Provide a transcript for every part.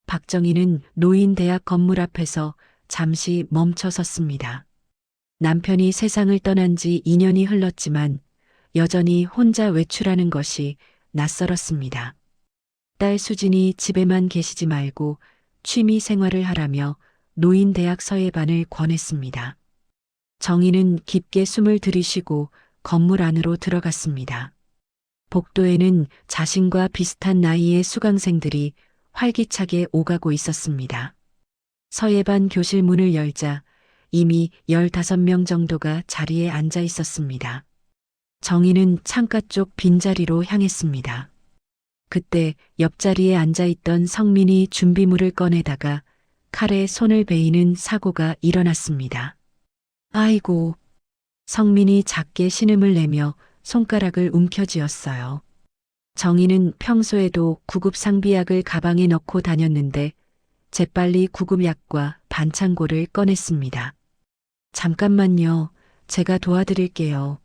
박정희는 노인대학 건물 앞에서 잠시 멈춰 섰습니다. 남편이 세상을 떠난 지 2년이 흘렀지만 여전히 혼자 외출하는 것이 낯설었습니다. 딸 수진이 집에만 계시지 말고 취미 생활을 하라며 노인대학 서예반을 권했습니다. 정희는 깊게 숨을 들이쉬고 건물 안으로 들어갔습니다. 복도에는 자신과 비슷한 나이의 수강생들이 활기차게 오가고 있었습니다. 서예반 교실 문을 열자 이미 15명 정도가 자리에 앉아 있었습니다. 정희는 창가 쪽 빈자리로 향했습니다. 그때 옆자리에 앉아 있던 성민이 준비물을 꺼내다가 칼에 손을 베이는 사고가 일어났습니다. 아이고, 성민이 작게 신음을 내며 손가락을 움켜쥐었어요. 정희는 평소에도 구급 상비약을 가방에 넣고 다녔는데 재빨리 구급약과 반창고를 꺼냈습니다. 잠깐만요. 제가 도와드릴게요.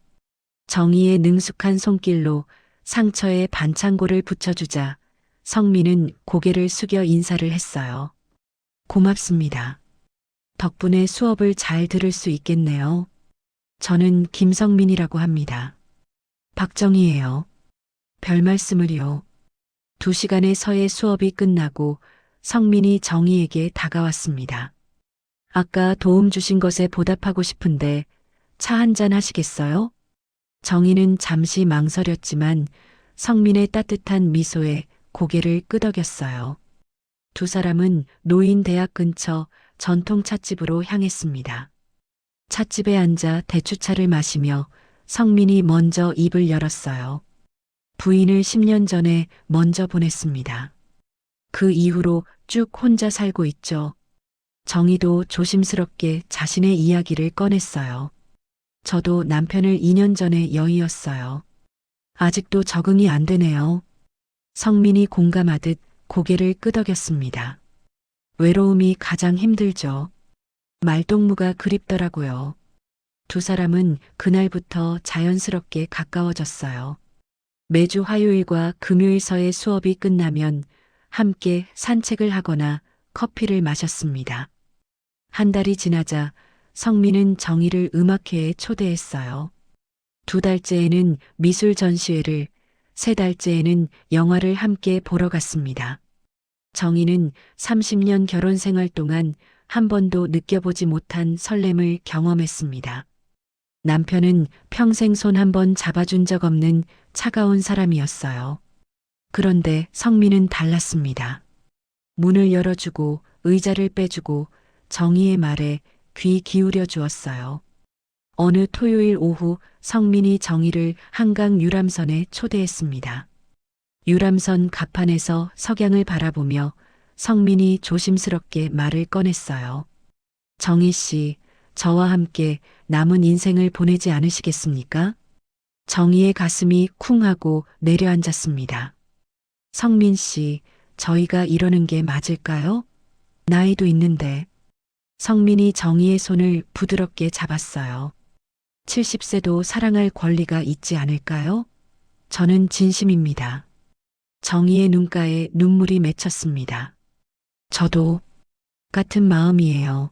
정희의 능숙한 손길로 상처에 반창고를 붙여주자 성민은 고개를 숙여 인사를 했어요. 고맙습니다. 덕분에 수업을 잘 들을 수 있겠네요. 저는 김성민이라고 합니다. 박정희예요. 별 말씀을요. 2시간의 서예 수업이 끝나고 성민이 정희에게 다가왔습니다. 아까 도움 주신 것에 보답하고 싶은데 차 한잔 하시겠어요? 정희는 잠시 망설였지만 성민의 따뜻한 미소에 고개를 끄덕였어요. 두 사람은 노인대학 근처 전통 찻집으로 향했습니다. 찻집에 앉아 대추차를 마시며 성민이 먼저 입을 열었어요. 부인을 10년 전에 먼저 보냈습니다. 그 이후로 쭉 혼자 살고 있죠. 정희도 조심스럽게 자신의 이야기를 꺼냈어요. 저도 남편을 2년 전에 여의었어요. 아직도 적응이 안 되네요. 성민이 공감하듯 고개를 끄덕였습니다. 외로움이 가장 힘들죠. 말동무가 그립더라고요. 두 사람은 그날부터 자연스럽게 가까워졌어요. 매주 화요일과 금요일 서예 수업이 끝나면 함께 산책을 하거나 커피를 마셨습니다. 한 달이 지나자 성민은 정희를 음악회에 초대했어요. 2달째에는 미술 전시회를, 3달째에는 영화를 함께 보러 갔습니다. 정희는 30년 결혼 생활 동안 한 번도 느껴보지 못한 설렘을 경험했습니다. 남편은 평생 손 한 번 잡아준 적 없는 차가운 사람이었어요. 그런데 성민은 달랐습니다. 문을 열어주고 의자를 빼주고 정희의 말에 귀 기울여 주었어요. 어느 토요일 오후 성민이 정희를 한강 유람선에 초대했습니다. 유람선 갑판에서 석양을 바라보며 성민이 조심스럽게 말을 꺼냈어요. 정희 씨, 저와 함께 남은 인생을 보내지 않으시겠습니까? 정희의 가슴이 쿵 하고 내려앉았습니다. 성민 씨, 저희가 이러는 게 맞을까요? 나이도 있는데. 성민이 정희의 손을 부드럽게 잡았어요. 70세도 사랑할 권리가 있지 않을까요? 저는 진심입니다. 정희의 눈가에 눈물이 맺혔습니다. 저도 같은 마음이에요.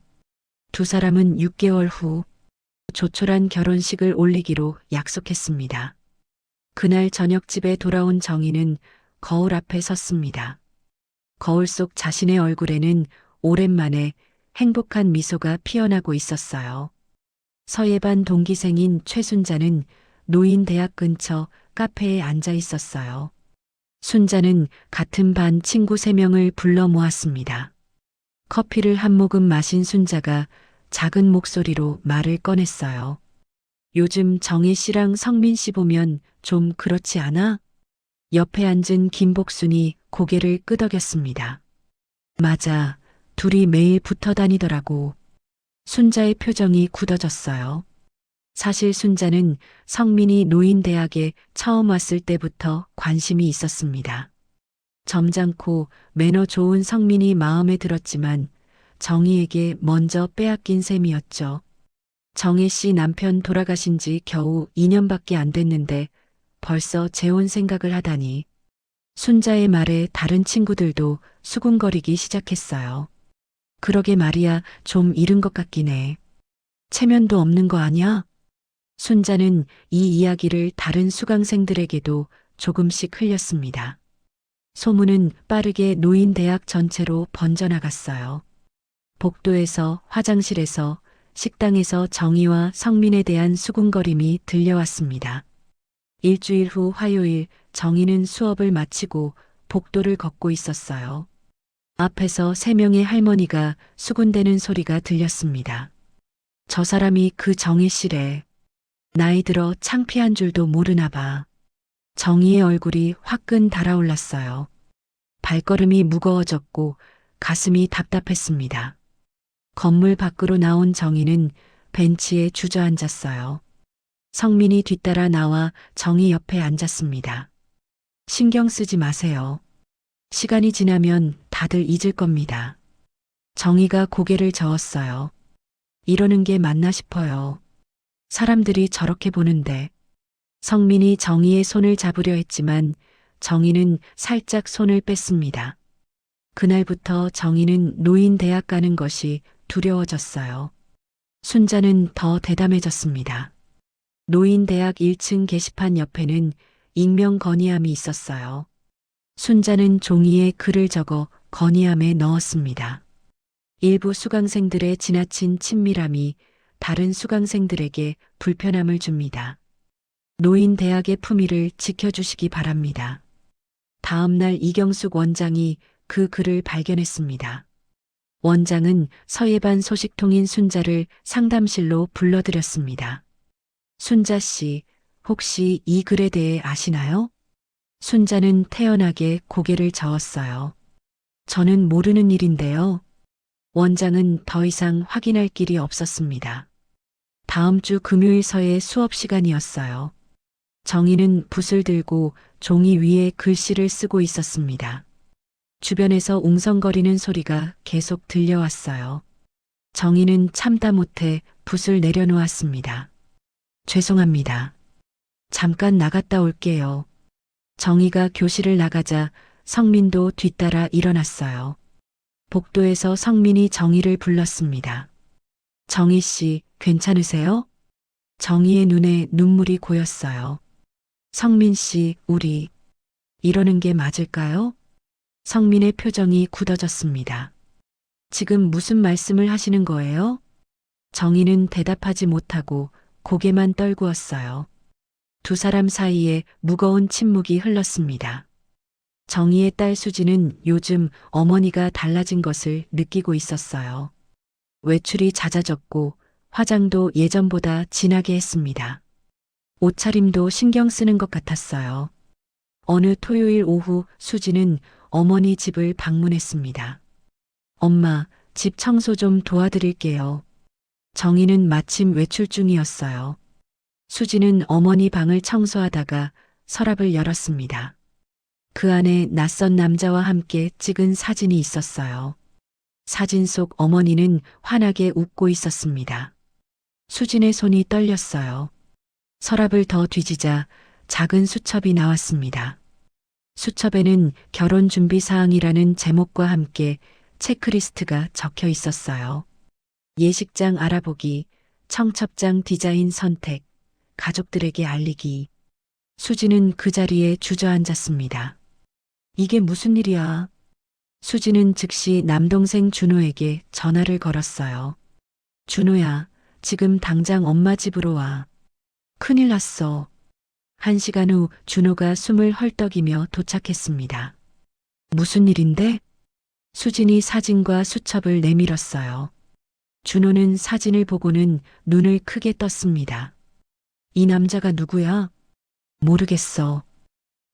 두 사람은 6개월 후 조촐한 결혼식을 올리기로 약속했습니다. 그날 저녁 집에 돌아온 정희는 거울 앞에 섰습니다. 거울 속 자신의 얼굴에는 오랜만에 행복한 미소가 피어나고 있었어요. 서예반 동기생인 최순자는 노인대학 근처 카페에 앉아 있었어요. 순자는 같은 반 친구 3명을 불러 모았습니다. 커피를 한 모금 마신 순자가 작은 목소리로 말을 꺼냈어요. 요즘 정희 씨랑 성민 씨 보면 좀 그렇지 않아? 옆에 앉은 김복순이 고개를 끄덕였습니다. 맞아. 둘이 매일 붙어 다니더라고. 순자의 표정이 굳어졌어요. 사실 순자는 성민이 노인대학에 처음 왔을 때부터 관심이 있었습니다. 점잖고 매너 좋은 성민이 마음에 들었지만 정희에게 먼저 빼앗긴 셈이었죠. 정혜 씨 남편 돌아가신 지 겨우 2년밖에 안 됐는데 벌써 재혼 생각을 하다니. 순자의 말에 다른 친구들도 수군거리기 시작했어요. 그러게 말이야, 좀 이른 것 같긴 해. 체면도 없는 거 아니야? 순자는 이 이야기를 다른 수강생들에게도 조금씩 흘렸습니다. 소문은 빠르게 노인대학 전체로 번져나갔어요. 복도에서, 화장실에서, 식당에서 정의와 성민에 대한 수군거림이 들려왔습니다. 일주일 후 화요일 정의는 수업을 마치고 복도를 걷고 있었어요. 앞에서 3명의 할머니가 수군대는 소리가 들렸습니다. 저 사람이 그 정희 씨래. 나이 들어 창피한 줄도 모르나 봐. 정희의 얼굴이 화끈 달아올랐어요. 발걸음이 무거워졌고 가슴이 답답했습니다. 건물 밖으로 나온 정희는 벤치에 주저앉았어요. 성민이 뒤따라 나와 정희 옆에 앉았습니다. 신경 쓰지 마세요. 시간이 지나면 다들 잊을 겁니다. 정희가 고개를 저었어요. 이러는 게 맞나 싶어요. 사람들이 저렇게 보는데. 성민이 정희의 손을 잡으려 했지만 정희는 살짝 손을 뺐습니다. 그날부터 정희는 노인대학 가는 것이 두려워졌어요. 순자는 더 대담해졌습니다. 노인대학 1층 게시판 옆에는 익명 건의함이 있었어요. 순자는 종이에 글을 적어 건의함에 넣었습니다. 일부 수강생들의 지나친 친밀함이 다른 수강생들에게 불편함을 줍니다. 노인대학의 품위를 지켜주시기 바랍니다. 다음 날 이경숙 원장이 그 글을 발견했습니다. 원장은 서예반 소식통인 순자를 상담실로 불러들였습니다. 순자 씨, 혹시 이 글에 대해 아시나요? 순자는 태연하게 고개를 저었어요. 저는 모르는 일인데요. 원장은 더 이상 확인할 길이 없었습니다. 다음 주 금요일 서예 수업 시간이었어요. 정희는 붓을 들고 종이 위에 글씨를 쓰고 있었습니다. 주변에서 웅성거리는 소리가 계속 들려왔어요. 정희는 참다 못해 붓을 내려놓았습니다. 죄송합니다. 잠깐 나갔다 올게요. 정희가 교실을 나가자 성민도 뒤따라 일어났어요. 복도에서 성민이 정희를 불렀습니다. 정희 씨, 괜찮으세요? 정희의 눈에 눈물이 고였어요. 성민 씨, 우리 이러는 게 맞을까요? 성민의 표정이 굳어졌습니다. 지금 무슨 말씀을 하시는 거예요? 정희는 대답하지 못하고 고개만 떨구었어요. 두 사람 사이에 무거운 침묵이 흘렀습니다. 정희의 딸 수지는 요즘 어머니가 달라진 것을 느끼고 있었어요. 외출이 잦아졌고 화장도 예전보다 진하게 했습니다. 옷차림도 신경 쓰는 것 같았어요. 어느 토요일 오후 수지는 어머니 집을 방문했습니다. 엄마, 집 청소 좀 도와드릴게요. 정희는 마침 외출 중이었어요. 수지는 어머니 방을 청소하다가 서랍을 열었습니다. 그 안에 낯선 남자와 함께 찍은 사진이 있었어요. 사진 속 어머니는 환하게 웃고 있었습니다. 수진의 손이 떨렸어요. 서랍을 더 뒤지자 작은 수첩이 나왔습니다. 수첩에는 결혼 준비 사항이라는 제목과 함께 체크리스트가 적혀 있었어요. 예식장 알아보기, 청첩장 디자인 선택, 가족들에게 알리기. 수지는 그 자리에 주저앉았습니다. 이게 무슨 일이야? 수지는 즉시 남동생 준호에게 전화를 걸었어요. 준호야, 지금 당장 엄마 집으로 와. 큰일 났어. 1시간 후 준호가 숨을 헐떡이며 도착했습니다. 무슨 일인데? 수진이 사진과 수첩을 내밀었어요. 준호는 사진을 보고는 눈을 크게 떴습니다. 이 남자가 누구야? 모르겠어.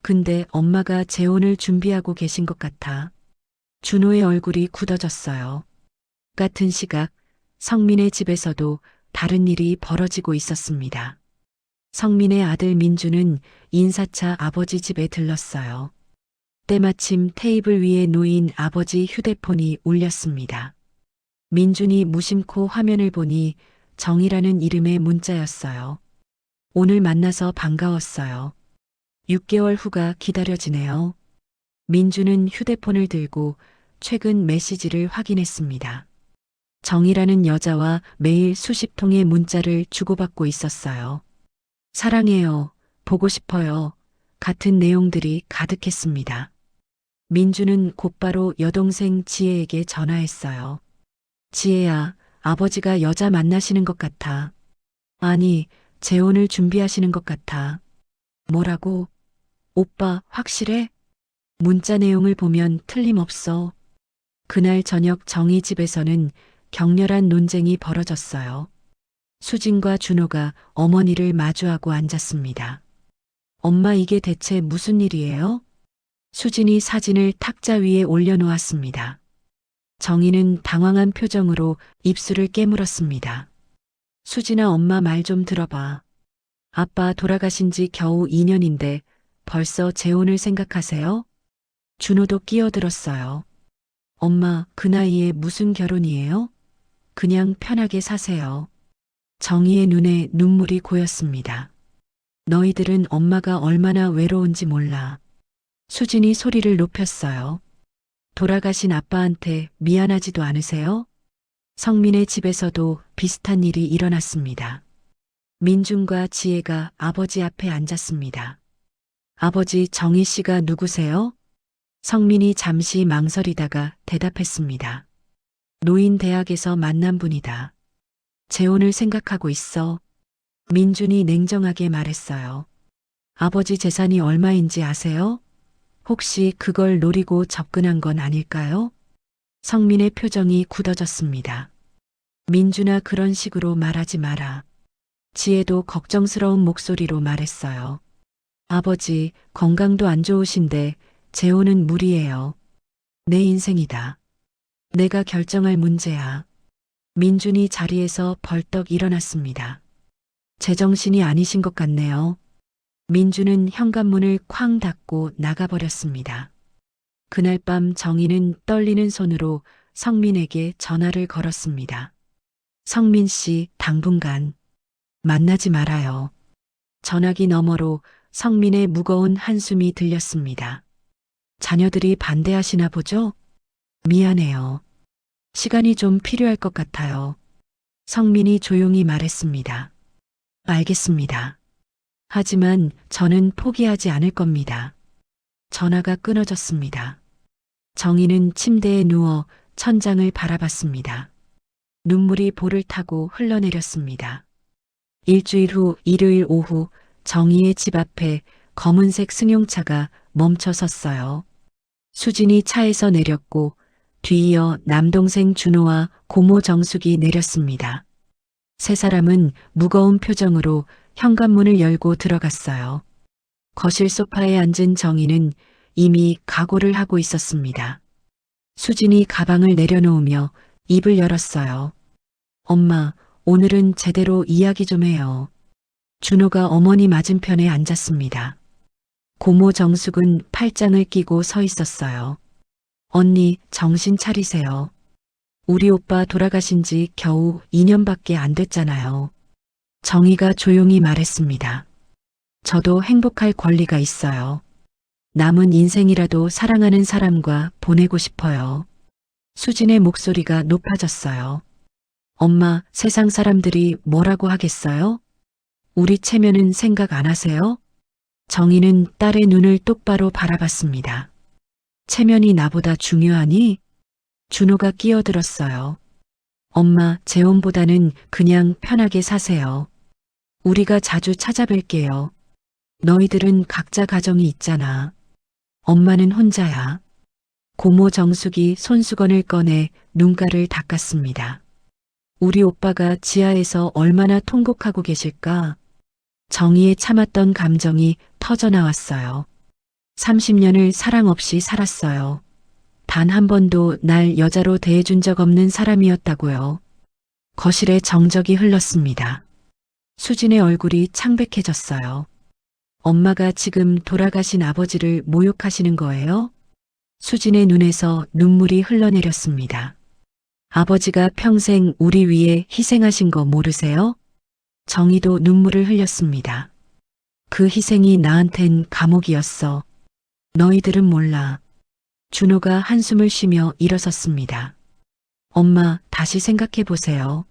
근데 엄마가 재혼을 준비하고 계신 것 같아. 준호의 얼굴이 굳어졌어요. 같은 시각 성민의 집에서도 다른 일이 벌어지고 있었습니다. 성민의 아들 민주는 인사차 아버지 집에 들렀어요. 때마침 테이블 위에 놓인 아버지 휴대폰이 울렸습니다. 민준이 무심코 화면을 보니 정이라는 이름의 문자였어요. 오늘 만나서 반가웠어요. 6개월 후가 기다려지네요. 민주는 휴대폰을 들고 최근 메시지를 확인했습니다. 정이라는 여자와 매일 수십 통의 문자를 주고받고 있었어요. 사랑해요. 보고 싶어요. 같은 내용들이 가득했습니다. 민주는 곧바로 여동생 지혜에게 전화했어요. 지혜야, 아버지가 여자 만나시는 것 같아. 아니, 재혼을 준비하시는 것 같아. 뭐라고? 오빠, 확실해? 문자 내용을 보면 틀림없어. 그날 저녁 정희 집에서는 격렬한 논쟁이 벌어졌어요. 수진과 준호가 어머니를 마주하고 앉았습니다. 엄마, 이게 대체 무슨 일이에요? 수진이 사진을 탁자 위에 올려놓았습니다. 정희는 당황한 표정으로 입술을 깨물었습니다. 수진아, 엄마 말 좀 들어봐. 아빠 돌아가신 지 겨우 2년인데 벌써 재혼을 생각하세요? 준호도 끼어들었어요. 엄마, 그 나이에 무슨 결혼이에요? 그냥 편하게 사세요. 정희의 눈에 눈물이 고였습니다. 너희들은 엄마가 얼마나 외로운지 몰라. 수진이 소리를 높였어요. 돌아가신 아빠한테 미안하지도 않으세요? 성민의 집에서도 비슷한 일이 일어났습니다. 민준과 지혜가 아버지 앞에 앉았습니다. 아버지, 정희 씨가 누구세요? 성민이 잠시 망설이다가 대답했습니다. 노인 대학에서 만난 분이다. 재혼을 생각하고 있어. 민준이 냉정하게 말했어요. 아버지 재산이 얼마인지 아세요? 혹시 그걸 노리고 접근한 건 아닐까요? 성민의 표정이 굳어졌습니다. 민준아, 그런 식으로 말하지 마라. 지혜도 걱정스러운 목소리로 말했어요. 아버지, 건강도 안 좋으신데 재혼은 무리예요. 내 인생이다. 내가 결정할 문제야. 민준이 자리에서 벌떡 일어났습니다. 제정신이 아니신 것 같네요. 민준은 현관문을 쾅 닫고 나가버렸습니다. 그날 밤 정희는 떨리는 손으로 성민에게 전화를 걸었습니다. 성민 씨, 당분간 만나지 말아요. 전화기 너머로 성민의 무거운 한숨이 들렸습니다. 자녀들이 반대하시나 보죠? 미안해요. 시간이 좀 필요할 것 같아요. 성민이 조용히 말했습니다. 알겠습니다. 하지만 저는 포기하지 않을 겁니다. 전화가 끊어졌습니다. 정희는 침대에 누워 천장을 바라봤습니다. 눈물이 볼을 타고 흘러내렸습니다. 일주일 후 일요일 오후 정희의 집 앞에 검은색 승용차가 멈춰 섰어요. 수진이 차에서 내렸고 뒤이어 남동생 준호와 고모 정숙이 내렸습니다. 세 사람은 무거운 표정으로 현관문을 열고 들어갔어요. 거실 소파에 앉은 정희는 이미 각오를 하고 있었습니다. 수진이 가방을 내려놓으며 입을 열었어요. 엄마, 오늘은 제대로 이야기 좀 해요. 준호가 어머니 맞은편에 앉았습니다. 고모 정숙은 팔짱을 끼고 서 있었어요. 언니, 정신 차리세요. 우리 오빠 돌아가신 지 겨우 2년밖에 안 됐잖아요. 정희가 조용히 말했습니다. 저도 행복할 권리가 있어요. 남은 인생이라도 사랑하는 사람과 보내고 싶어요. 수진의 목소리가 높아졌어요. 엄마, 세상 사람들이 뭐라고 하겠어요? 우리 체면은 생각 안 하세요? 정희는 딸의 눈을 똑바로 바라봤습니다. 체면이 나보다 중요하니? 준호가 끼어들었어요. 엄마, 재혼보다는 그냥 편하게 사세요. 우리가 자주 찾아뵐게요. 너희들은 각자 가정이 있잖아. 엄마는 혼자야. 고모 정숙이 손수건을 꺼내 눈가를 닦았습니다. 우리 오빠가 지하에서 얼마나 통곡하고 계실까? 정희에 참았던 감정이 터져나왔어요. 30년을 사랑 없이 살았어요. 단 한 번도 날 여자로 대해준 적 없는 사람이었다고요. 거실에 정적이 흘렀습니다. 수진의 얼굴이 창백해졌어요. 엄마가 지금 돌아가신 아버지를 모욕하시는 거예요? 수진의 눈에서 눈물이 흘러내렸습니다. 아버지가 평생 우리 위해 희생하신 거 모르세요? 정희도 눈물을 흘렸습니다. 그 희생이 나한텐 감옥이었어. 너희들은 몰라. 준호가 한숨을 쉬며 일어섰습니다. 엄마, 다시 생각해 보세요.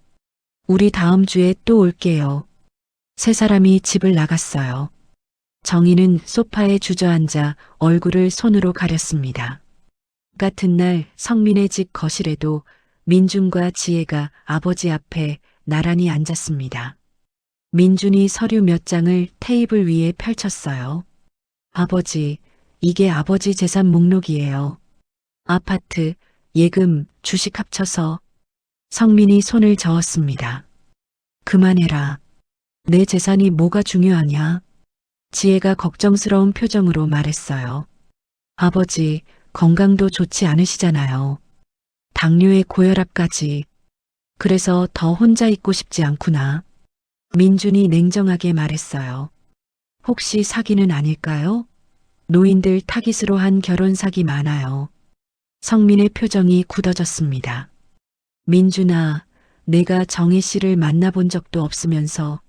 우리 다음 주에 또 올게요. 세 사람이 집을 나갔어요. 정희는 소파에 주저앉아 얼굴을 손으로 가렸습니다. 같은 날 성민의 집 거실에도 민준과 지혜가 아버지 앞에 나란히 앉았습니다. 민준이 서류 몇 장을 테이블 위에 펼쳤어요. 아버지, 이게 아버지 재산 목록이에요. 아파트, 예금, 주식 합쳐서. 성민이 손을 저었습니다. 그만해라. 내 재산이 뭐가 중요하냐? 지혜가 걱정스러운 표정으로 말했어요. 아버지, 건강도 좋지 않으시잖아요. 당뇨에 고혈압까지. 그래서 더 혼자 있고 싶지 않구나. 민준이 냉정하게 말했어요. 혹시 사기는 아닐까요? 노인들 타깃으로 한 결혼 사기 많아요. 성민의 표정이 굳어졌습니다. 민준아, 내가 정희 씨를 만나본 적도 없으면서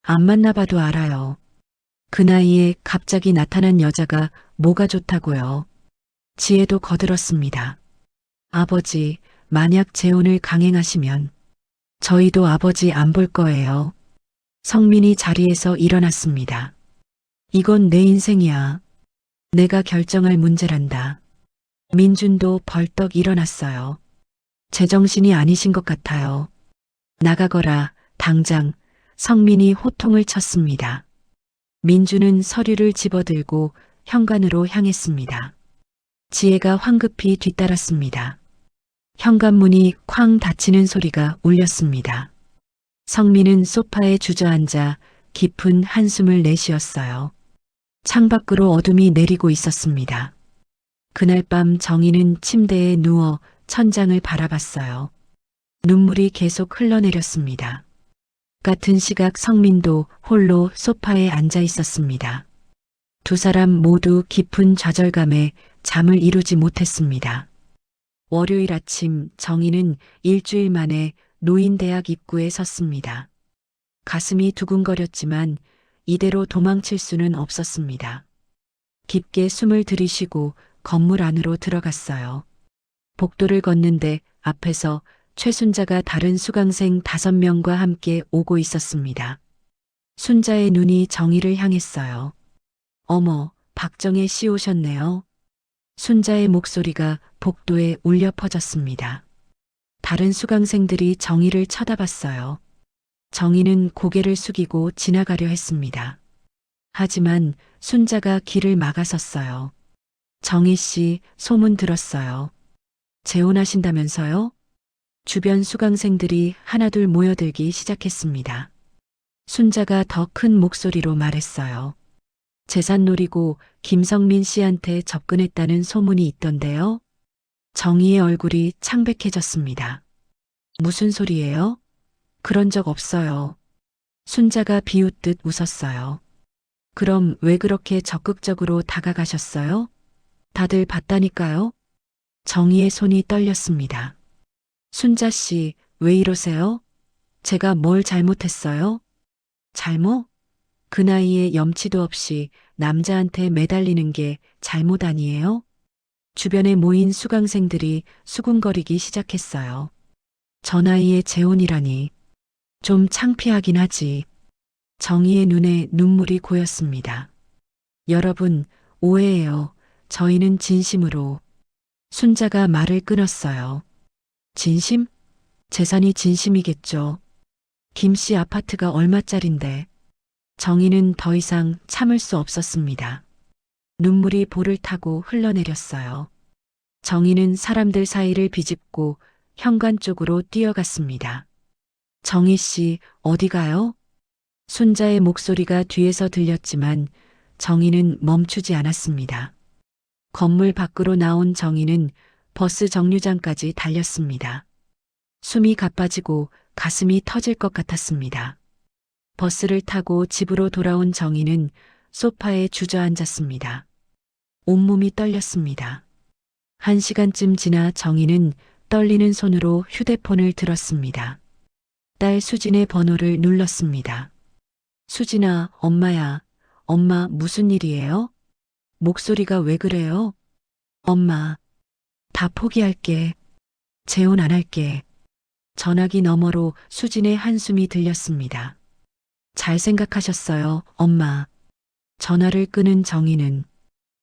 안 만나봐도 알아요. 그 나이에 갑자기 나타난 여자가 뭐가 좋다고요. 지혜도 거들었습니다. 아버지, 만약 재혼을 강행하시면 저희도 아버지 안 볼 거예요. 성민이 자리에서 일어났습니다. 이건 내 인생이야. 내가 결정할 문제란다. 민준도 벌떡 일어났어요. 제정신이 아니신 것 같아요. 나가거라, 당장. 성민이 호통을 쳤습니다. 민준은 서류를 집어들고 현관으로 향했습니다. 지혜가 황급히 뒤따랐습니다. 현관문이 쾅 닫히는 소리가 울렸습니다. 성민은 소파에 주저앉아 깊은 한숨을 내쉬었어요. 창밖으로 어둠이 내리고 있었습니다. 그날 밤 정희는 침대에 누워 천장을 바라봤어요. 눈물이 계속 흘러내렸습니다. 같은 시각 성민도 홀로 소파에 앉아 있었습니다. 두 사람 모두 깊은 좌절감에 잠을 이루지 못했습니다. 월요일 아침 정희는 일주일 만에 노인대학 입구에 섰습니다. 가슴이 두근거렸지만 이대로 도망칠 수는 없었습니다. 깊게 숨을 들이쉬고 건물 안으로 들어갔어요. 복도를 걷는데 앞에서 최순자가 다른 수강생 5명과 함께 오고 있었습니다. 순자의 눈이 정희를 향했어요. 어머, 박정혜 씨 오셨네요. 순자의 목소리가 복도에 울려 퍼졌습니다. 다른 수강생들이 정희를 쳐다봤어요. 정희는 고개를 숙이고 지나가려 했습니다. 하지만 순자가 길을 막아섰어요. 정희 씨, 소문 들었어요. 재혼하신다면서요? 주변 수강생들이 하나둘 모여들기 시작했습니다. 순자가 더 큰 목소리로 말했어요. 재산 노리고 김성민 씨한테 접근했다는 소문이 있던데요. 정희의 얼굴이 창백해졌습니다. 무슨 소리예요? 그런 적 없어요. 순자가 비웃듯 웃었어요. 그럼 왜 그렇게 적극적으로 다가가셨어요? 다들 봤다니까요? 정희의 손이 떨렸습니다. 순자 씨, 왜 이러세요? 제가 뭘 잘못했어요? 잘못? 그 나이에 염치도 없이 남자한테 매달리는 게 잘못 아니에요? 주변에 모인 수강생들이 수군거리기 시작했어요. 저 나이에 재혼이라니. 좀 창피하긴 하지. 정희의 눈에 눈물이 고였습니다. 여러분, 오해예요. 저희는 진심으로. 순자가 말을 끊었어요. 진심? 재산이 진심이겠죠. 김 씨 아파트가 얼마짜린데. 정희는 더 이상 참을 수 없었습니다. 눈물이 볼을 타고 흘러내렸어요. 정희는 사람들 사이를 비집고 현관 쪽으로 뛰어갔습니다. 정희 씨, 어디 가요? 순자의 목소리가 뒤에서 들렸지만 정희는 멈추지 않았습니다. 건물 밖으로 나온 정희는 버스 정류장까지 달렸습니다. 숨이 가빠지고 가슴이 터질 것 같았습니다. 버스를 타고 집으로 돌아온 정희는 소파에 주저앉았습니다. 온몸이 떨렸습니다. 1시간쯤 지나 정희는 떨리는 손으로 휴대폰을 들었습니다. 딸 수진의 번호를 눌렀습니다. 수진아, 엄마야. 엄마 무슨 일이에요? 목소리가 왜 그래요? 엄마, 다 포기할게. 재혼 안 할게. 전화기 너머로 수진의 한숨이 들렸습니다. 잘 생각하셨어요, 엄마. 전화를 끄는 정희는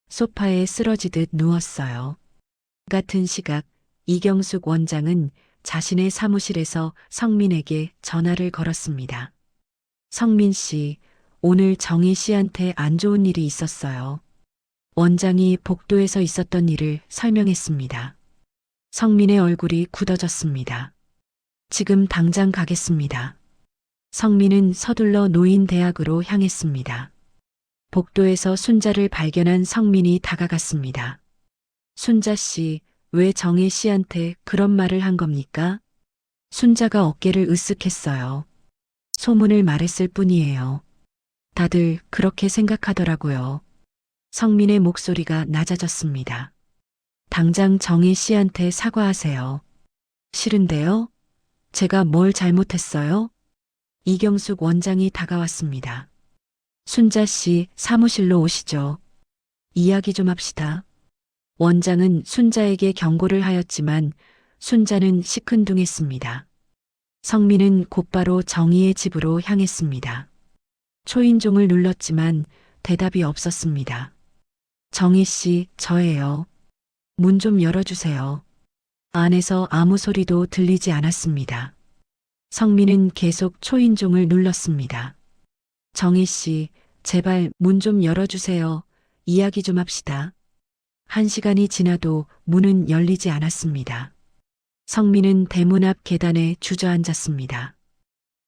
소파에 쓰러지듯 누웠어요. 같은 시각 이경숙 원장은 자신의 사무실에서 성민에게 전화를 걸었습니다. 성민 씨, 오늘 정희 씨한테 안 좋은 일이 있었어요. 원장이 복도에서 있었던 일을 설명했습니다. 성민의 얼굴이 굳어졌습니다. 지금 당장 가겠습니다. 성민은 서둘러 노인대학으로 향했습니다. 복도에서 순자를 발견한 성민이 다가갔습니다. 순자 씨, 왜 정혜 씨한테 그런 말을 한 겁니까? 순자가 어깨를 으쓱했어요. 소문을 말했을 뿐이에요. 다들 그렇게 생각하더라고요. 성민의 목소리가 낮아졌습니다. 당장 정혜 씨한테 사과하세요. 싫은데요? 제가 뭘 잘못했어요? 이경숙 원장이 다가왔습니다. 순자 씨 사무실로 오시죠. 이야기 좀 합시다. 원장은 순자에게 경고를 하였지만 순자는 시큰둥했습니다. 성민은 곧바로 정희의 집으로 향했습니다. 초인종을 눌렀지만 대답이 없었습니다. 정희 씨, 저예요. 문 좀 열어주세요. 안에서 아무 소리도 들리지 않았습니다. 성민은 계속 초인종을 눌렀습니다. 정희 씨, 제발 문 좀 열어주세요. 이야기 좀 합시다. 1시간이 지나도 문은 열리지 않았습니다. 성민은 대문 앞 계단에 주저앉았습니다.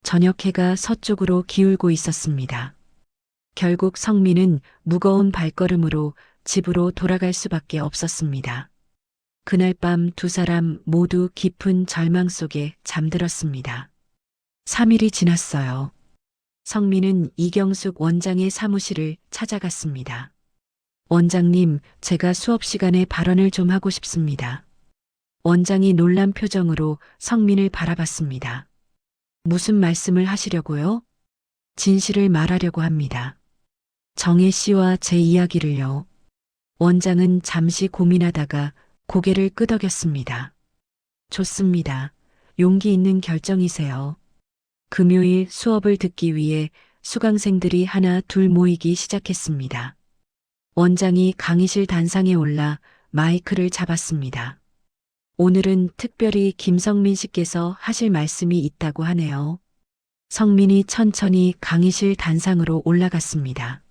저녁 해가 서쪽으로 기울고 있었습니다. 결국 성민은 무거운 발걸음으로 집으로 돌아갈 수밖에 없었습니다. 그날 밤 두 사람 모두 깊은 절망 속에 잠들었습니다. 3일이 지났어요. 성민은 이경숙 원장의 사무실을 찾아갔습니다. 원장님, 제가 수업 시간에 발언을 좀 하고 싶습니다. 원장이 놀란 표정으로 성민을 바라봤습니다. 무슨 말씀을 하시려고요? 진실을 말하려고 합니다. 정혜 씨와 제 이야기를요. 원장은 잠시 고민하다가 고개를 끄덕였습니다. 좋습니다. 용기 있는 결정이세요. 금요일 수업을 듣기 위해 수강생들이 하나 둘 모이기 시작했습니다. 원장이 강의실 단상에 올라 마이크를 잡았습니다. 오늘은 특별히 김성민 씨께서 하실 말씀이 있다고 하네요. 성민이 천천히 강의실 단상으로 올라갔습니다.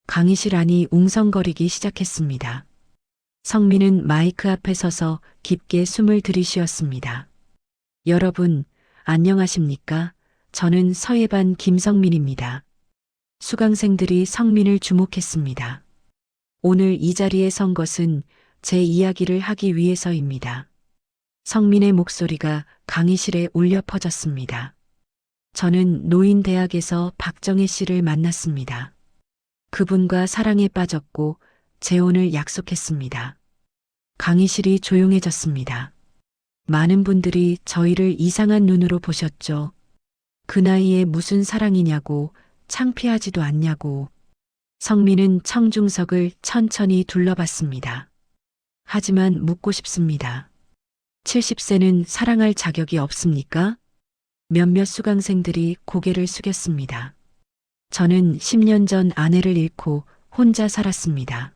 강의실 안이 웅성거리기 시작했습니다. 성민은 마이크 앞에 서서 깊게 숨을 들이쉬었습니다. 여러분, 안녕하십니까? 저는 서예반 김성민입니다. 수강생들이 성민을 주목했습니다. 오늘 이 자리에 선 것은 제 이야기를 하기 위해서입니다. 성민의 목소리가 강의실에 울려 퍼졌습니다. 저는 노인대학에서 박정혜 씨를 만났습니다. 그분과 사랑에 빠졌고 재혼을 약속했습니다. 강의실이 조용해졌습니다. 많은 분들이 저희를 이상한 눈으로 보셨죠. 그 나이에 무슨 사랑이냐고, 창피하지도 않냐고. 성민은 청중석을 천천히 둘러봤습니다. 하지만 묻고 싶습니다. 70세는 사랑할 자격이 없습니까? 몇몇 수강생들이 고개를 숙였습니다. 저는 10년 전 아내를 잃고 혼자 살았습니다.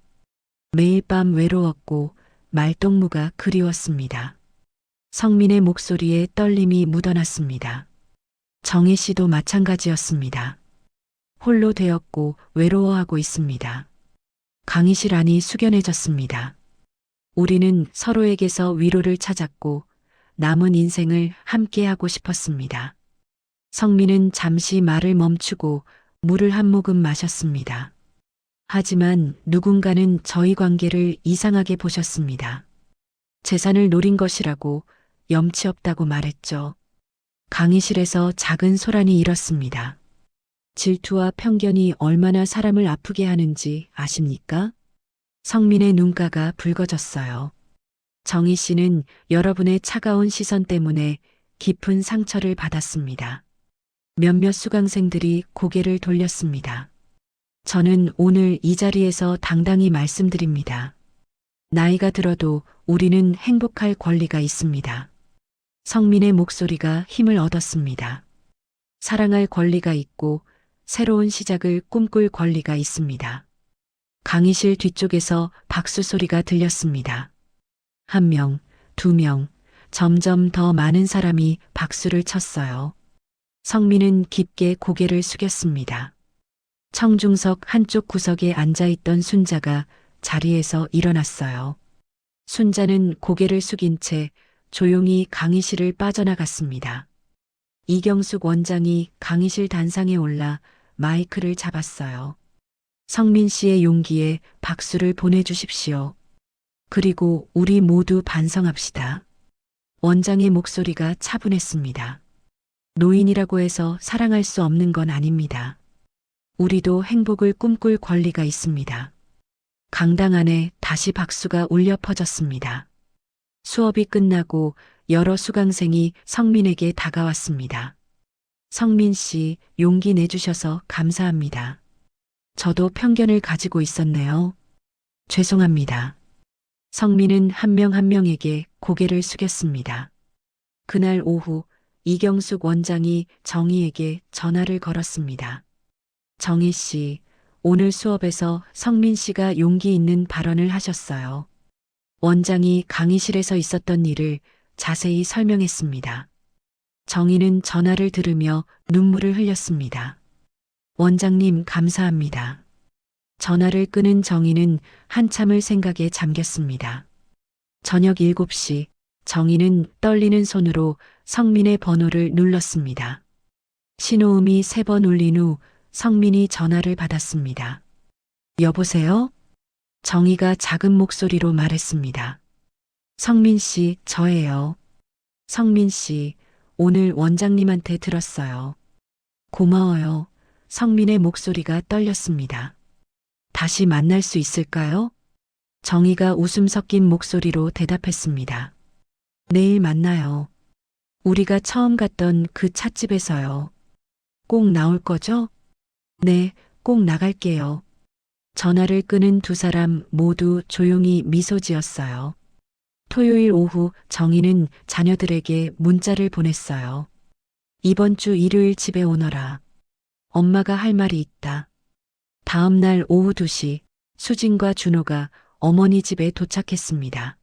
매일 밤 외로웠고 말동무가 그리웠습니다. 성민의 목소리에 떨림이 묻어났습니다. 정혜 씨도 마찬가지였습니다. 홀로 되었고 외로워하고 있습니다. 강의실 안이 숙연해졌습니다. 우리는 서로에게서 위로를 찾았고 남은 인생을 함께하고 싶었습니다. 성민은 잠시 말을 멈추고 물을 한 모금 마셨습니다. 하지만 누군가는 저희 관계를 이상하게 보셨습니다. 재산을 노린 것이라고 염치 없다고 말했죠. 강의실에서 작은 소란이 일었습니다. 질투와 편견이 얼마나 사람을 아프게 하는지 아십니까? 성민의 눈가가 붉어졌어요. 정희 씨는 여러분의 차가운 시선 때문에 깊은 상처를 받았습니다. 몇몇 수강생들이 고개를 돌렸습니다. 저는 오늘 이 자리에서 당당히 말씀드립니다. 나이가 들어도 우리는 행복할 권리가 있습니다. 성민의 목소리가 힘을 얻었습니다. 사랑할 권리가 있고 새로운 시작을 꿈꿀 권리가 있습니다. 강의실 뒤쪽에서 박수 소리가 들렸습니다. 한 명, 두 명, 점점 더 많은 사람이 박수를 쳤어요. 성민은 깊게 고개를 숙였습니다. 청중석 한쪽 구석에 앉아있던 순자가 자리에서 일어났어요. 순자는 고개를 숙인 채 조용히 강의실을 빠져나갔습니다. 이경숙 원장이 강의실 단상에 올라 마이크를 잡았어요. 성민 씨의 용기에 박수를 보내주십시오. 그리고 우리 모두 반성합시다. 원장의 목소리가 차분했습니다. 노인이라고 해서 사랑할 수 없는 건 아닙니다. 우리도 행복을 꿈꿀 권리가 있습니다. 강당 안에 다시 박수가 울려 퍼졌습니다. 수업이 끝나고 여러 수강생이 성민에게 다가왔습니다. 성민 씨, 용기 내주셔서 감사합니다. 저도 편견을 가지고 있었네요. 죄송합니다. 성민은 한 명 한 명에게 고개를 숙였습니다. 그날 오후 이경숙 원장이 정희에게 전화를 걸었습니다. 정희 씨, 오늘 수업에서 성민 씨가 용기 있는 발언을 하셨어요. 원장이 강의실에서 있었던 일을 자세히 설명했습니다. 정희는 전화를 들으며 눈물을 흘렸습니다. 원장님 감사합니다. 전화를 끊은 정희는 한참을 생각에 잠겼습니다. 저녁 7시 정희는 떨리는 손으로 성민의 번호를 눌렀습니다. 신호음이 3번 울린 후 성민이 전화를 받았습니다. 여보세요? 정희가 작은 목소리로 말했습니다. 성민 씨, 저예요. 성민 씨, 오늘 원장님한테 들었어요. 고마워요. 성민의 목소리가 떨렸습니다. 다시 만날 수 있을까요? 정희가 웃음 섞인 목소리로 대답했습니다. 내일 만나요. 우리가 처음 갔던 그 찻집에서요. 꼭 나올 거죠? 네, 꼭 나갈게요. 전화를 끊은 두 사람 모두 조용히 미소 지었어요. 토요일 오후 정희는 자녀들에게 문자를 보냈어요. 이번 주 일요일 집에 오너라. 엄마가 할 말이 있다. 다음 날 오후 2시 수진과 준호가 어머니 집에 도착했습니다.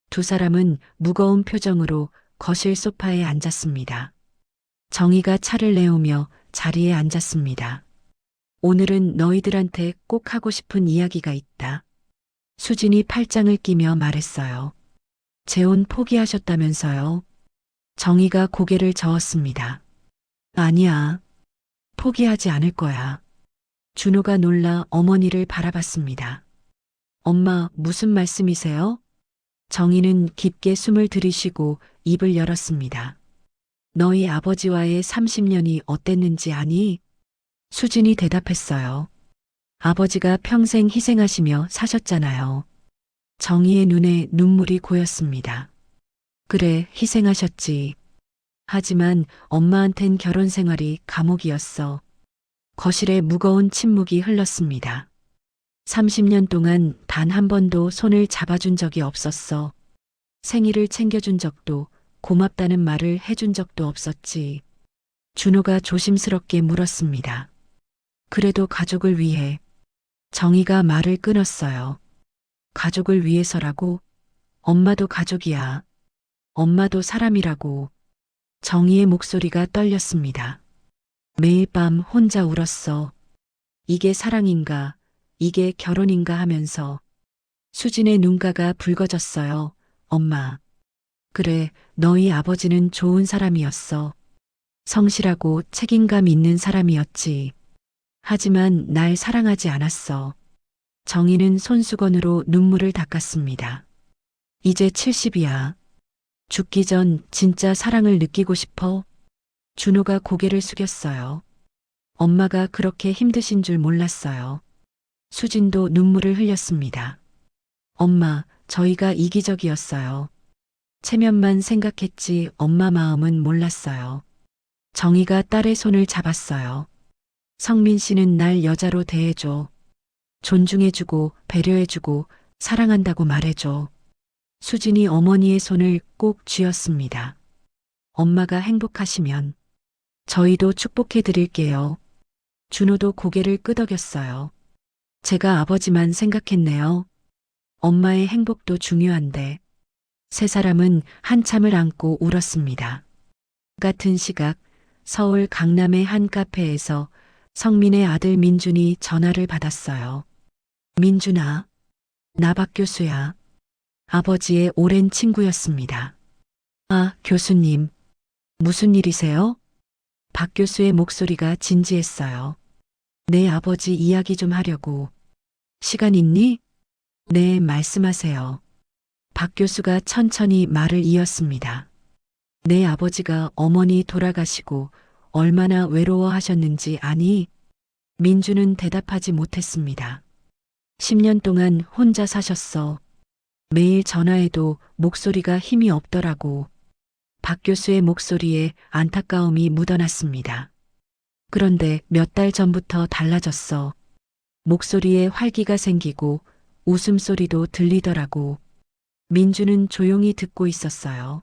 두 사람은 무거운 표정으로 거실 소파에 앉았습니다. 정희가 차를 내오며 자리에 앉았습니다. 오늘은 너희들한테 꼭 하고 싶은 이야기가 있다. 수진이 팔짱을 끼며 말했어요. 재혼 포기하셨다면서요? 정희가 고개를 저었습니다. 아니야. 포기하지 않을 거야. 준호가 놀라 어머니를 바라봤습니다. 엄마, 무슨 말씀이세요? 정희는 깊게 숨을 들이쉬고 입을 열었습니다. 너희 아버지와의 30년이 어땠는지 아니? 수진이 대답했어요. 아버지가 평생 희생하시며 사셨잖아요. 정희의 눈에 눈물이 고였습니다. 그래, 희생하셨지. 하지만 엄마한텐 결혼 생활이 감옥이었어. 거실에 무거운 침묵이 흘렀습니다. 30년 동안 단 한 번도 손을 잡아준 적이 없었어. 생일을 챙겨준 적도, 고맙다는 말을 해준 적도 없었지. 준호가 조심스럽게 물었습니다. 그래도 가족을 위해. 정희가 말을 끊었어요. 가족을 위해서라고? 엄마도 가족이야. 엄마도 사람이라고. 정희의 목소리가 떨렸습니다. 매일 밤 혼자 울었어. 이게 사랑인가, 이게 결혼인가 하면서. 수진의 눈가가 붉어졌어요. 엄마. 그래, 너희 아버지는 좋은 사람이었어. 성실하고 책임감 있는 사람이었지. 하지만 날 사랑하지 않았어. 정희는 손수건으로 눈물을 닦았습니다. 이제 70이야. 죽기 전 진짜 사랑을 느끼고 싶어? 준호가 고개를 숙였어요. 엄마가 그렇게 힘드신 줄 몰랐어요. 수진도 눈물을 흘렸습니다. 엄마, 저희가 이기적이었어요. 체면만 생각했지 엄마 마음은 몰랐어요. 정희가 딸의 손을 잡았어요. 성민 씨는 날 여자로 대해줘. 존중해주고 배려해주고 사랑한다고 말해줘. 수진이 어머니의 손을 꼭 쥐었습니다. 엄마가 행복하시면 저희도 축복해 드릴게요. 준호도 고개를 끄덕였어요. 제가 아버지만 생각했네요. 엄마의 행복도 중요한데. 세 사람은 한참을 안고 울었습니다. 같은 시각 서울 강남의 한 카페에서 성민의 아들 민준이 전화를 받았어요. 민준아, 나 박 교수야. 아버지의 오랜 친구였습니다. 아, 교수님. 무슨 일이세요? 박 교수의 목소리가 진지했어요. 내 아버지 이야기 좀 하려고. 시간 있니? 네, 말씀하세요. 박 교수가 천천히 말을 이었습니다. 내 아버지가 어머니 돌아가시고 얼마나 외로워하셨는지 아니? 민주는 대답하지 못했습니다. 10년 동안 혼자 사셨어. 매일 전화해도 목소리가 힘이 없더라고. 박 교수의 목소리에 안타까움이 묻어났습니다. 그런데 몇 달 전부터 달라졌어. 목소리에 활기가 생기고 웃음소리도 들리더라고. 민주는 조용히 듣고 있었어요.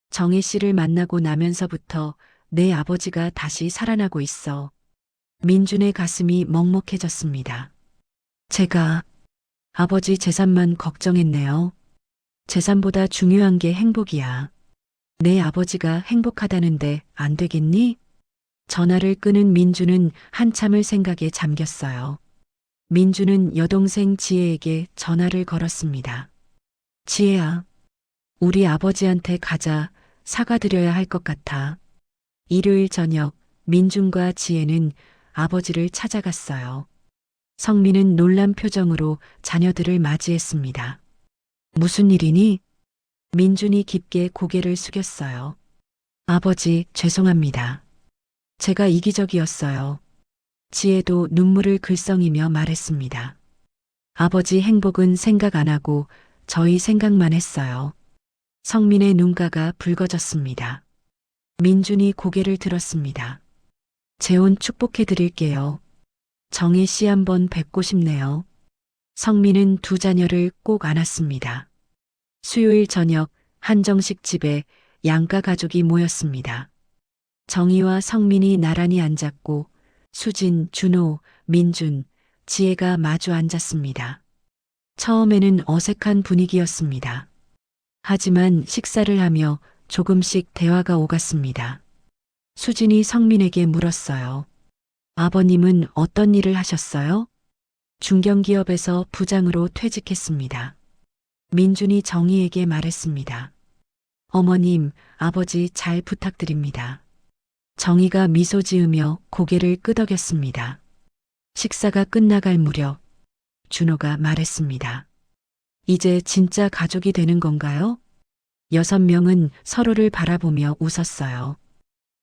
정혜 씨를 만나고 나면서부터 내 아버지가 다시 살아나고 있어. 민준의 가슴이 먹먹해졌습니다. 제가 아버지 재산만 걱정했네요. 재산보다 중요한 게 행복이야. 내 아버지가 행복하다는데 안 되겠니? 전화를 끄는 민주는 한참을 생각에 잠겼어요. 민주는 여동생 지혜에게 전화를 걸었습니다. 지혜야, 우리 아버지한테 가자. 사과드려야 할 것 같아. 일요일 저녁 민준과 지혜는 아버지를 찾아갔어요. 성민은 놀란 표정으로 자녀들을 맞이했습니다. 무슨 일이니? 민준이 깊게 고개를 숙였어요. 아버지, 죄송합니다. 제가 이기적이었어요. 지혜도 눈물을 글썽이며 말했습니다. 아버지 행복은 생각 안 하고 저희 생각만 했어요. 성민의 눈가가 붉어졌습니다. 민준이 고개를 들었습니다. 재혼 축복해 드릴게요. 정혜 씨 한번 뵙고 싶네요. 성민은 두 자녀를 꼭 안았습니다. 수요일 저녁 한정식 집에 양가 가족이 모였습니다. 정희와 성민이 나란히 앉았고 수진, 준호, 민준, 지혜가 마주 앉았습니다. 처음에는 어색한 분위기였습니다. 하지만 식사를 하며 조금씩 대화가 오갔습니다. 수진이 성민에게 물었어요. 아버님은 어떤 일을 하셨어요? 중견기업에서 부장으로 퇴직했습니다. 민준이 정희에게 말했습니다. 어머님, 아버지 잘 부탁드립니다. 정희가 미소 지으며 고개를 끄덕였습니다. 식사가 끝나갈 무렵 준호가 말했습니다. 이제 진짜 가족이 되는 건가요? 6명은 서로를 바라보며 웃었어요.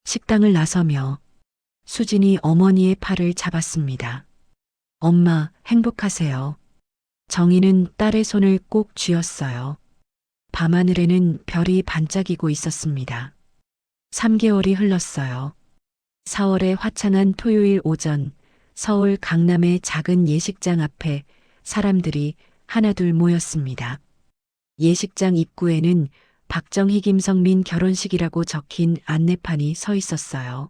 식당을 나서며 수진이 어머니의 팔을 잡았습니다. 엄마, 행복하세요. 정희는 딸의 손을 꼭 쥐었어요. 밤하늘에는 별이 반짝이고 있었습니다. 3개월이 흘렀어요. 4월의 화창한 토요일 오전, 서울 강남의 작은 예식장 앞에 사람들이 하나둘 모였습니다. 예식장 입구에는 박정희 김성민 결혼식이라고 적힌 안내판이 서 있었어요.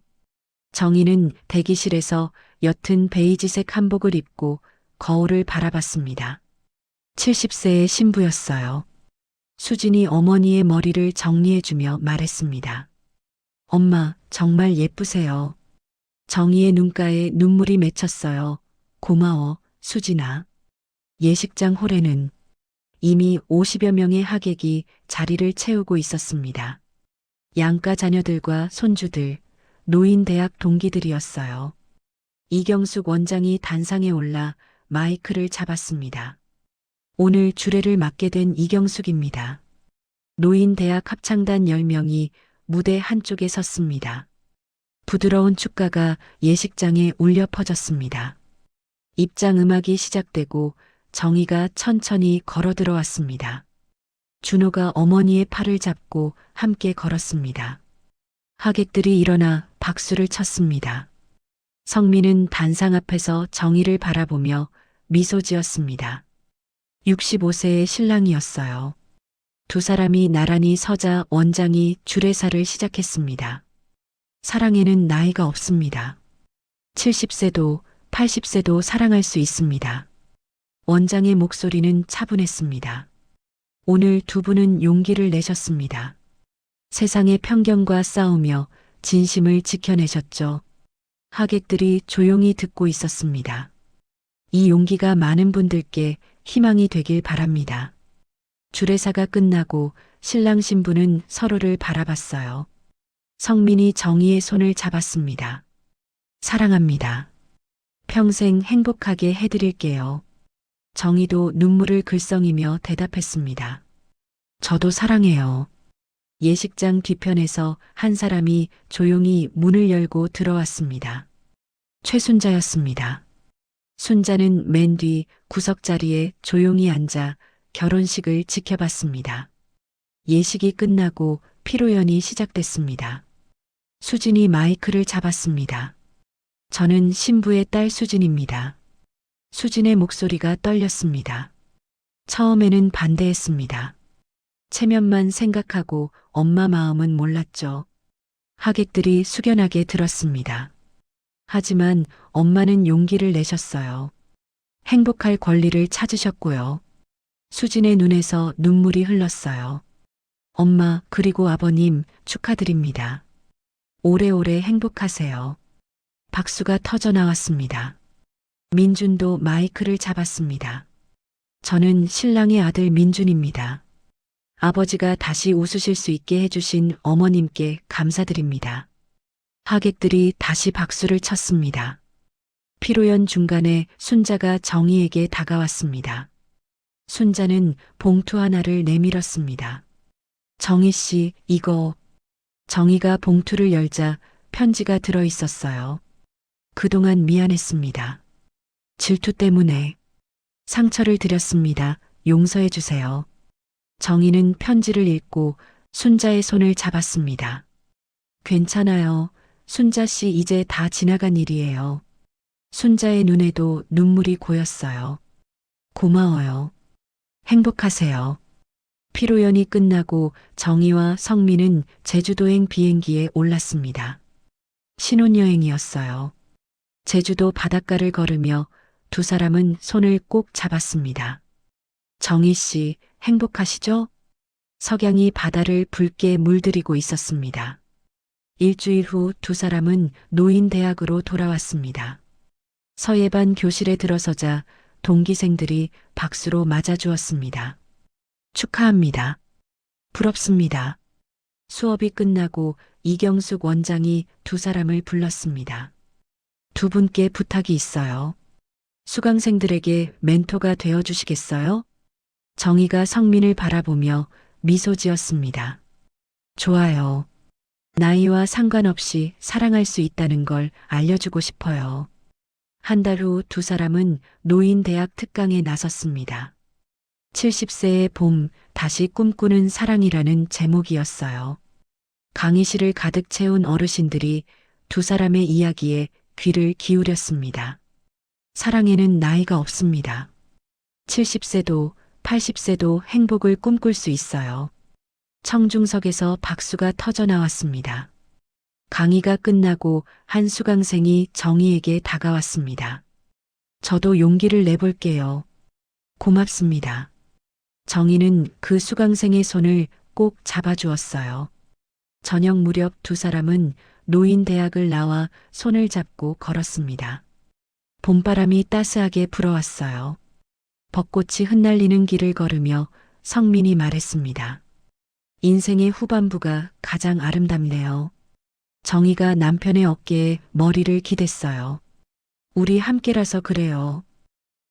정희는 대기실에서 옅은 베이지색 한복을 입고 거울을 바라봤습니다. 70세의 신부였어요. 수진이 어머니의 머리를 정리해주며 말했습니다. 엄마, 정말 예쁘세요. 정희의 눈가에 눈물이 맺혔어요. 고마워, 수진아. 예식장 홀에는 이미 50여 명의 하객이 자리를 채우고 있었습니다. 양가 자녀들과 손주들, 노인 대학 동기들이었어요. 이경숙 원장이 단상에 올라 마이크를 잡았습니다. 오늘 주례를 맡게 된 이경숙입니다. 노인 대학 합창단 10명이 무대 한쪽에 섰습니다. 부드러운 축가가 예식장에 울려 퍼졌습니다. 입장 음악이 시작되고 정희가 천천히 걸어 들어왔습니다. 준호가 어머니의 팔을 잡고 함께 걸었습니다. 하객들이 일어나 박수를 쳤습니다. 성민은 단상 앞에서 정희를 바라보며 미소 지었습니다. 65세의 신랑이었어요. 두 사람이 나란히 서자 원장이 주례사를 시작했습니다. 사랑에는 나이가 없습니다. 70세도 80세도 사랑할 수 있습니다. 원장의 목소리는 차분했습니다. 오늘 두 분은 용기를 내셨습니다. 세상의 편견과 싸우며 진심을 지켜내셨죠. 하객들이 조용히 듣고 있었습니다. 이 용기가 많은 분들께 희망이 되길 바랍니다. 주례사가 끝나고 신랑 신부는 서로를 바라봤어요. 성민이 정희의 손을 잡았습니다. 사랑합니다. 평생 행복하게 해드릴게요. 정희도 눈물을 글썽이며 대답했습니다. 저도 사랑해요. 예식장 뒤편에서 한 사람이 조용히 문을 열고 들어왔습니다. 최순자였습니다. 순자는 맨 뒤 구석자리에 조용히 앉아 결혼식을 지켜봤습니다. 예식이 끝나고 피로연이 시작됐습니다. 수진이 마이크를 잡았습니다. 저는 신부의 딸 수진입니다. 수진의 목소리가 떨렸습니다. 처음에는 반대했습니다. 체면만 생각하고 엄마 마음은 몰랐죠. 하객들이 숙연하게 들었습니다. 하지만 엄마는 용기를 내셨어요. 행복할 권리를 찾으셨고요. 수진의 눈에서 눈물이 흘렀어요. 엄마 그리고 아버님 축하드립니다. 오래오래 행복하세요. 박수가 터져 나왔습니다. 민준도 마이크를 잡았습니다. 저는 신랑의 아들 민준입니다. 아버지가 다시 웃으실 수 있게 해주신 어머님께 감사드립니다. 하객들이 다시 박수를 쳤습니다. 피로연 중간에 순자가 정희에게 다가왔습니다. 순자는 봉투 하나를 내밀었습니다. 정희 씨, 이거. 정희가 봉투를 열자 편지가 들어 있었어요. 그동안 미안했습니다. 질투 때문에 상처를 드렸습니다. 용서해 주세요. 정희는 편지를 읽고 순자의 손을 잡았습니다. 괜찮아요. 순자 씨 이제 다 지나간 일이에요. 순자의 눈에도 눈물이 고였어요. 고마워요. 행복하세요. 피로연이 끝나고 정희와 성민은 제주도행 비행기에 올랐습니다. 신혼여행이었어요. 제주도 바닷가를 걸으며 두 사람은 손을 꼭 잡았습니다. 정희 씨, 행복하시죠? 석양이 바다를 붉게 물들이고 있었습니다. 일주일 후 두 사람은 노인대학으로 돌아왔습니다. 서예반 교실에 들어서자 동기생들이 박수로 맞아주었습니다. 축하합니다. 부럽습니다. 수업이 끝나고 이경숙 원장이 두 사람을 불렀습니다. 두 분께 부탁이 있어요. 수강생들에게 멘토가 되어주시겠어요? 정희가 성민을 바라보며 미소 지었습니다. 좋아요. 나이와 상관없이 사랑할 수 있다는 걸 알려주고 싶어요. 한 달 후 두 사람은 노인대학 특강에 나섰습니다. 70세의 봄, 다시 꿈꾸는 사랑이라는 제목이었어요. 강의실을 가득 채운 어르신들이 두 사람의 이야기에 귀를 기울였습니다. 사랑에는 나이가 없습니다. 70세도 80세도 행복을 꿈꿀 수 있어요. 청중석에서 박수가 터져 나왔습니다. 강의가 끝나고 한 수강생이 정희에게 다가왔습니다. 저도 용기를 내볼게요. 고맙습니다. 정희는 그 수강생의 손을 꼭 잡아주었어요. 저녁 무렵 두 사람은 노인대학을 나와 손을 잡고 걸었습니다. 봄바람이 따스하게 불어왔어요. 벚꽃이 흩날리는 길을 걸으며 성민이 말했습니다. 인생의 후반부가 가장 아름답네요. 정희가 남편의 어깨에 머리를 기댔어요. 우리 함께라서 그래요.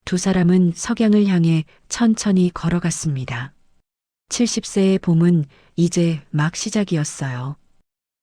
두 사람은 석양을 향해 천천히 걸어갔습니다. 70세의 봄은 이제 막 시작이었어요.